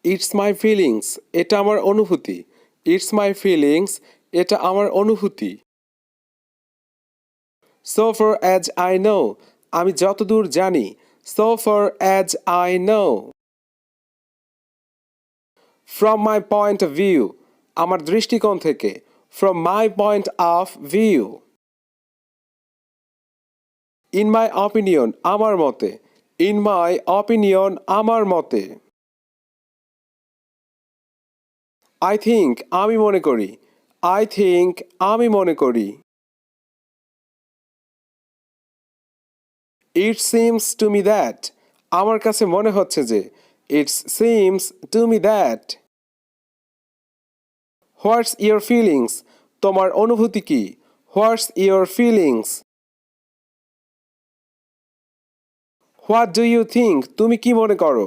It's my feelings, এটা আমার অনুভূতি। ইটস মাই ফিলিংস, এটা আমার অনুভূতি। So for as I know, আমি যতদূর জানি। So for as I know. From my point of view, আমার দৃষ্টিকোণ থেকে। From my point of view. In my opinion, আমার মতে। ইন মাই অপিনিয়ন, আমার মতে। আই থিঙ্ক, আমি মনে করি। আই থিঙ্ক, আমি মনে করি। It seems to me that, আমার কাছে মনে হচ্ছে যে। It's seems to me that. What's your feelings, তোমার অনুভূতি কি? What's your feelings. What do you think, তুমি কি মনে করো?